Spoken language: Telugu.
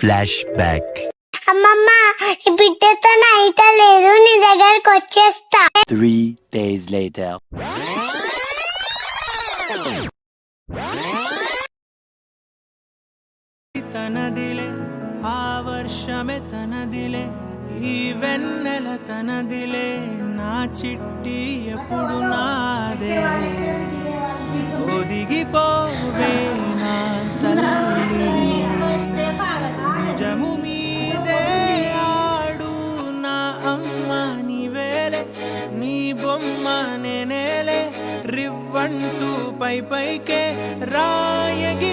Flash back. అమ్మమ్మ ఈ బిడ్డతో నైట్ లేదు, నీ దగ్గరకు వచ్చేస్తా. 3 days later. తనదిలే ఆ వర్షమే తనదిలే, ఈ వెన్నెల తనదిలే, నా చిట్టి ఎప్పుడు నాదే. ఒదిగిపోవే నా తల్లి, నిజము మీదే ఆడు నా అమ్మ నీవేలే, నీ బొమ్మ నేనేలే, రివ్వంటూ పై పైకే రాయగి